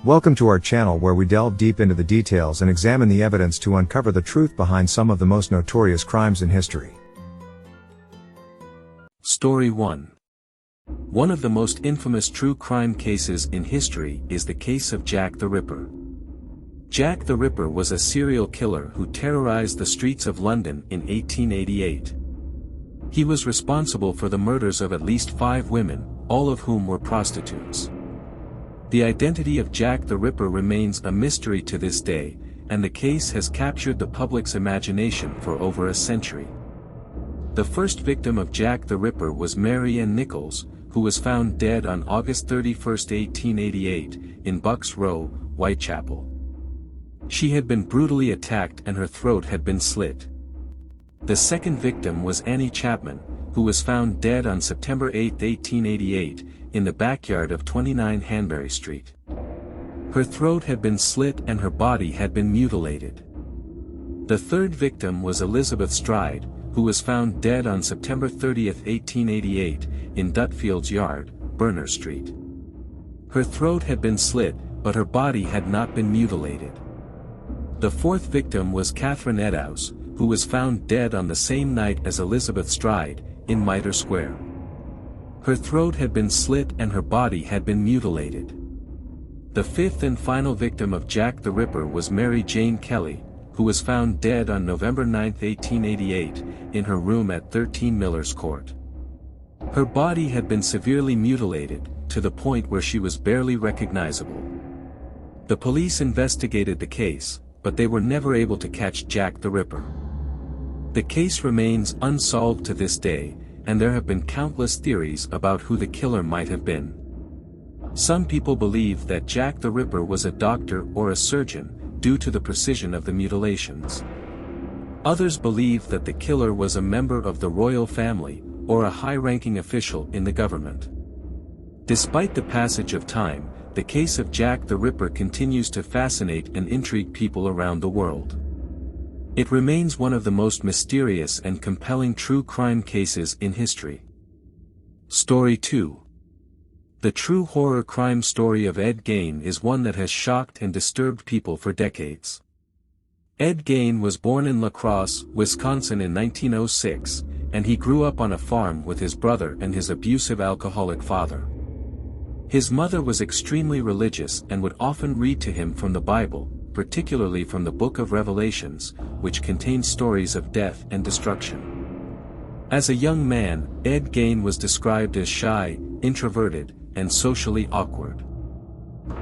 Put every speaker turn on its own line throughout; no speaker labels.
Welcome to our channel where we delve deep into the details and examine the evidence to uncover the truth behind some of the most notorious crimes in history.
Story 1. One of the most infamous true crime cases in history is the case of Jack the Ripper. Jack the Ripper was a serial killer who terrorized the streets of London in 1888. He was responsible for the murders of at least 5 women, all of whom were prostitutes. The identity of Jack the Ripper remains a mystery to this day, and the case has captured the public's imagination for over a century. The first victim of Jack the Ripper was Mary Ann Nichols, who was found dead on August 31, 1888, in Bucks Row, Whitechapel. She had been brutally attacked and her throat had been slit. The second victim was Annie Chapman, who was found dead on September 8, 1888, in the backyard of 29 Hanbury Street. Her throat had been slit and her body had been mutilated. The third victim was Elizabeth Stride, who was found dead on September 30, 1888, in Dutfield's Yard, Berners Street. Her throat had been slit, but her body had not been mutilated. The fourth victim was Catherine Eddowes, who was found dead on the same night as Elizabeth Stride, in Mitre Square. Her throat had been slit and her body had been mutilated. The fifth and final victim of Jack the Ripper was Mary Jane Kelly, who was found dead on November 9, 1888, in her room at 13 Miller's Court. Her body had been severely mutilated, to the point where she was barely recognizable. The police investigated the case, but they were never able to catch Jack the Ripper. The case remains unsolved to this day, and there have been countless theories about who the killer might have been. Some people believe that Jack the Ripper was a doctor or a surgeon, due to the precision of the mutilations. Others believe that the killer was a member of the royal family, or a high-ranking official in the government. Despite the passage of time, the case of Jack the Ripper continues to fascinate and intrigue people around the world. It remains one of the most mysterious and compelling true crime cases in history. Story 2. The true horror crime story of Ed Gaine is one that has shocked and disturbed people for decades. Ed Gaine was born in La Crosse, Wisconsin in 1906, and he grew up on a farm with his brother and his abusive alcoholic father. His mother was extremely religious and would often read to him from the Bible, particularly from the Book of Revelations, which contains stories of death and destruction. As a young man, Ed Gaine was described as shy, introverted, and socially awkward.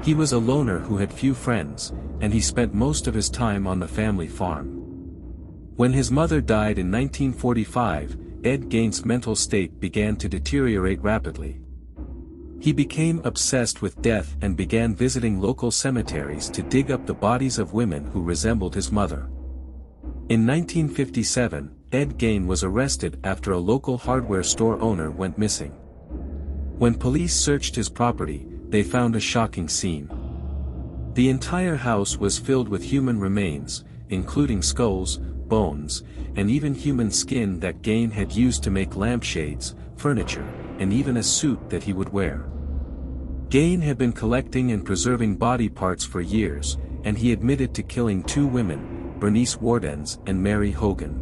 He was a loner who had few friends, and he spent most of his time on the family farm. When his mother died in 1945, Ed Gaine's mental state began to deteriorate rapidly. He became obsessed with death and began visiting local cemeteries to dig up the bodies of women who resembled his mother. In 1957, Ed Gaine was arrested after a local hardware store owner went missing. When police searched his property, they found a shocking scene. The entire house was filled with human remains, including skulls, bones, and even human skin that Gaine had used to make lampshades, furniture, and even a suit that he would wear. Gaine had been collecting and preserving body parts for years, and he admitted to killing 2 women, Bernice Wardens and Mary Hogan.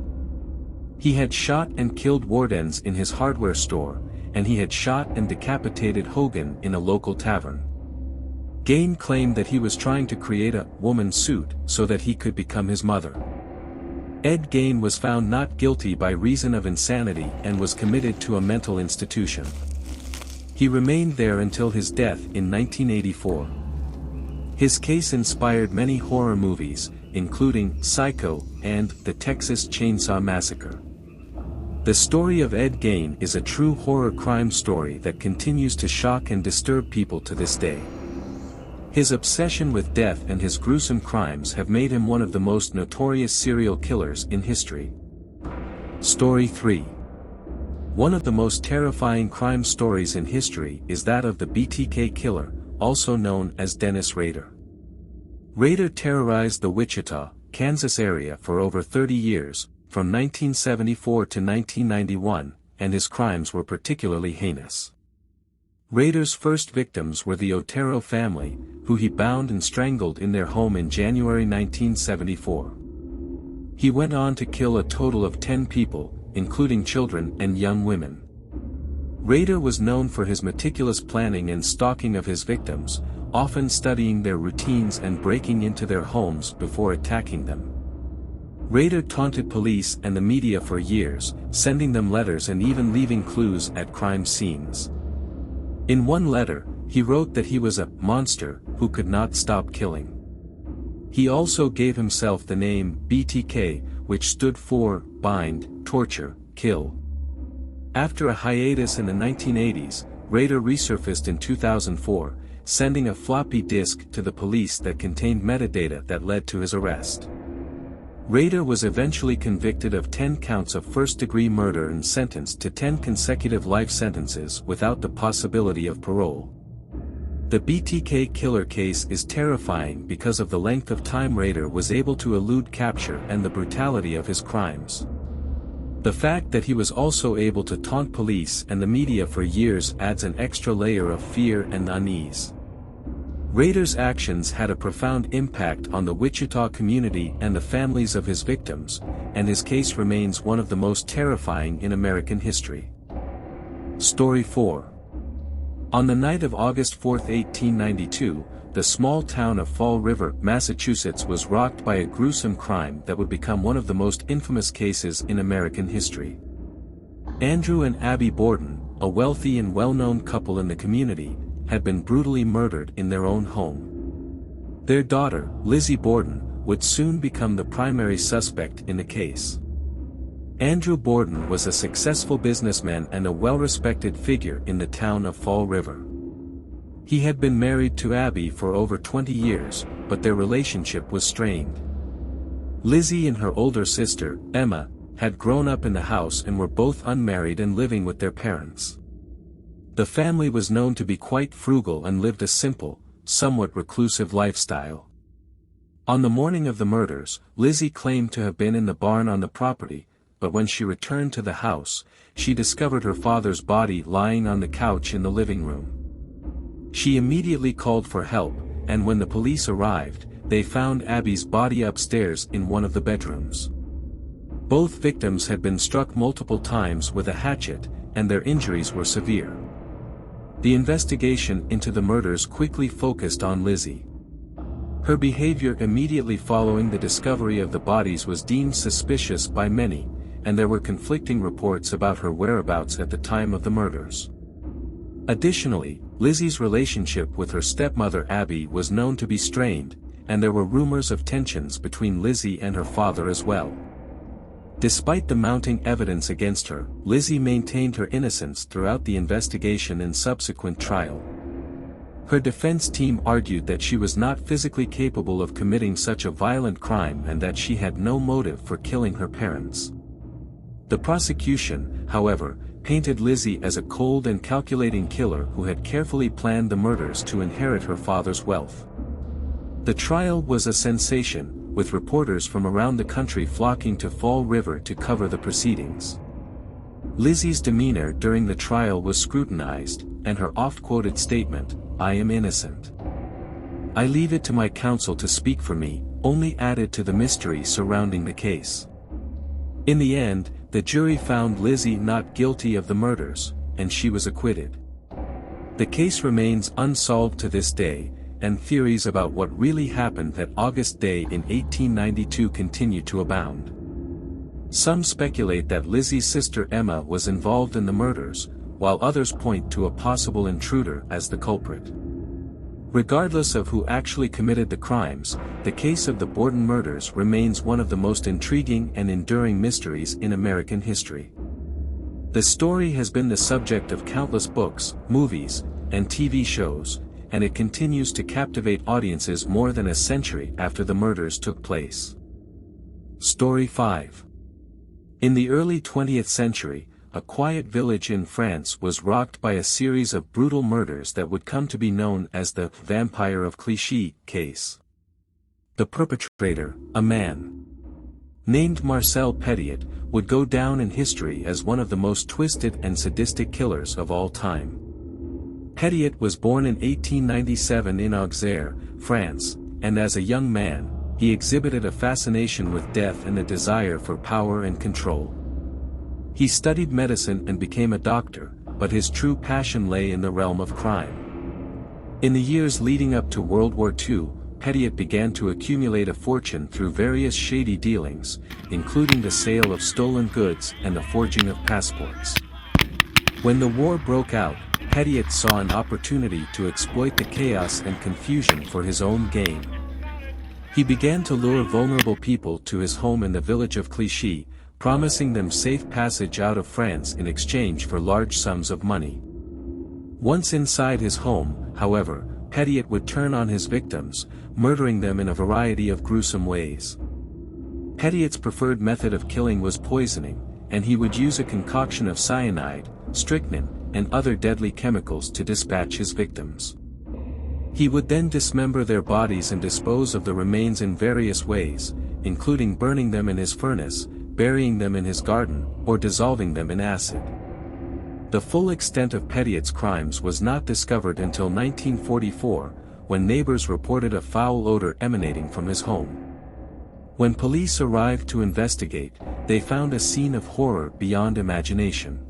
He had shot and killed Wardens in his hardware store, and he had shot and decapitated Hogan in a local tavern. Gaine claimed that he was trying to create a woman suit so that he could become his mother. Ed Gaine was found not guilty by reason of insanity and was committed to a mental institution. He remained there until his death in 1984. His case inspired many horror movies, including Psycho and The Texas Chainsaw Massacre. The story of Ed Gaine is a true horror crime story that continues to shock and disturb people to this day. His obsession with death and his gruesome crimes have made him one of the most notorious serial killers in history. Story 3. One of the most terrifying crime stories in history is that of the BTK killer, also known as Dennis Rader. Rader terrorized the Wichita, Kansas area for over 30 years, from 1974 to 1991, and his crimes were particularly heinous. Rader's first victims were the Otero family, who he bound and strangled in their home in January 1974. He went on to kill a total of 10 people, including children and young women. Rader was known for his meticulous planning and stalking of his victims, often studying their routines and breaking into their homes before attacking them. Rader taunted police and the media for years, sending them letters and even leaving clues at crime scenes. In one letter, he wrote that he was a monster who could not stop killing. He also gave himself the name BTK, which stood for bind, torture, kill. After a hiatus in the 1980s, Rader resurfaced in 2004, sending a floppy disk to the police that contained metadata that led to his arrest. Rader was eventually convicted of 10 counts of first-degree murder and sentenced to 10 consecutive life sentences without the possibility of parole. The BTK killer case is terrifying because of the length of time Rader was able to elude capture and the brutality of his crimes. The fact that he was also able to taunt police and the media for years adds an extra layer of fear and unease. Rader's actions had a profound impact on the Wichita community and the families of his victims, and his case remains one of the most terrifying in American history. Story 4. On the night of August 4, 1892, the small town of Fall River, Massachusetts was rocked by a gruesome crime that would become one of the most infamous cases in American history. Andrew and Abby Borden, a wealthy and well-known couple in the community, had been brutally murdered in their own home. Their daughter, Lizzie Borden, would soon become the primary suspect in the case. Andrew Borden was a successful businessman and a well-respected figure in the town of Fall River. He had been married to Abby for over 20 years, but their relationship was strained. Lizzie and her older sister, Emma, had grown up in the house and were both unmarried and living with their parents. The family was known to be quite frugal and lived a simple, somewhat reclusive lifestyle. On the morning of the murders, Lizzie claimed to have been in the barn on the property, but when she returned to the house, she discovered her father's body lying on the couch in the living room. She immediately called for help, and when the police arrived, they found Abby's body upstairs in one of the bedrooms. Both victims had been struck multiple times with a hatchet, and their injuries were severe. The investigation into the murders quickly focused on Lizzie. Her behavior immediately following the discovery of the bodies was deemed suspicious by many, and there were conflicting reports about her whereabouts at the time of the murders. Additionally, Lizzie's relationship with her stepmother Abby was known to be strained, and there were rumors of tensions between Lizzie and her father as well. Despite the mounting evidence against her, Lizzie maintained her innocence throughout the investigation and subsequent trial. Her defense team argued that she was not physically capable of committing such a violent crime and that she had no motive for killing her parents. The prosecution, however, painted Lizzie as a cold and calculating killer who had carefully planned the murders to inherit her father's wealth. The trial was a sensation, with reporters from around the country flocking to Fall River to cover the proceedings. Lizzie's demeanor during the trial was scrutinized, and her oft-quoted statement, "I am innocent. I leave it to my counsel to speak for me," only added to the mystery surrounding the case. In the end, the jury found Lizzie not guilty of the murders, and she was acquitted. The case remains unsolved to this day, and theories about what really happened that August day in 1892 continue to abound. Some speculate that Lizzie's sister Emma was involved in the murders, while others point to a possible intruder as the culprit. Regardless of who actually committed the crimes, the case of the Borden murders remains one of the most intriguing and enduring mysteries in American history. The story has been the subject of countless books, movies, and TV shows, and it continues to captivate audiences more than a century after the murders took place. Story 5. In the early 20th century, a quiet village in France was rocked by a series of brutal murders that would come to be known as the Vampire of Clichy case. The perpetrator, a man named Marcel Petiot, would go down in history as one of the most twisted and sadistic killers of all time. Petiot was born in 1897 in Auxerre, France, and as a young man, he exhibited a fascination with death and a desire for power and control. He studied medicine and became a doctor, but his true passion lay in the realm of crime. In the years leading up to World War II, Petiot began to accumulate a fortune through various shady dealings, including the sale of stolen goods and the forging of passports. When the war broke out, Petiot saw an opportunity to exploit the chaos and confusion for his own gain. He began to lure vulnerable people to his home in the village of Clichy, promising them safe passage out of France in exchange for large sums of money. Once inside his home, however, Petiot would turn on his victims, murdering them in a variety of gruesome ways. Petiot's preferred method of killing was poisoning, and he would use a concoction of cyanide, strychnine, and other deadly chemicals to dispatch his victims. He would then dismember their bodies and dispose of the remains in various ways, including burning them in his furnace, burying them in his garden, or dissolving them in acid. The full extent of Petiot's crimes was not discovered until 1944, when neighbors reported a foul odor emanating from his home. When police arrived to investigate, they found a scene of horror beyond imagination.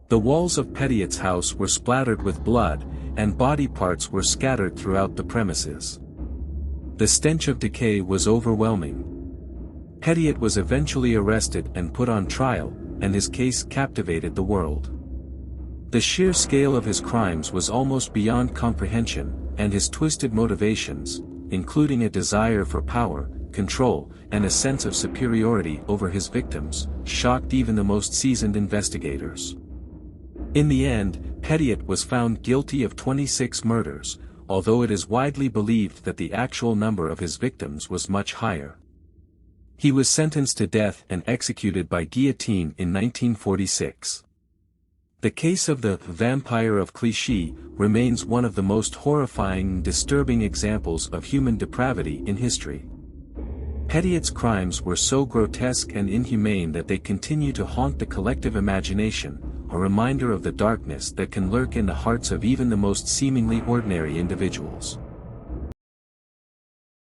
The walls of Petiot's house were splattered with blood, and body parts were scattered throughout the premises. The stench of decay was overwhelming. Petiot was eventually arrested and put on trial, and his case captivated the world. The sheer scale of his crimes was almost beyond comprehension, and his twisted motivations, including a desire for power, control, and a sense of superiority over his victims, shocked even the most seasoned investigators. In the end, Petiot was found guilty of 26 murders, although it is widely believed that the actual number of his victims was much higher. He was sentenced to death and executed by guillotine in 1946. The case of the vampire of Clichy remains one of the most horrifying and disturbing examples of human depravity in history. Petiot's crimes were so grotesque and inhumane that they continue to haunt the collective imagination, a reminder of the darkness that can lurk in the hearts of even the most seemingly ordinary individuals.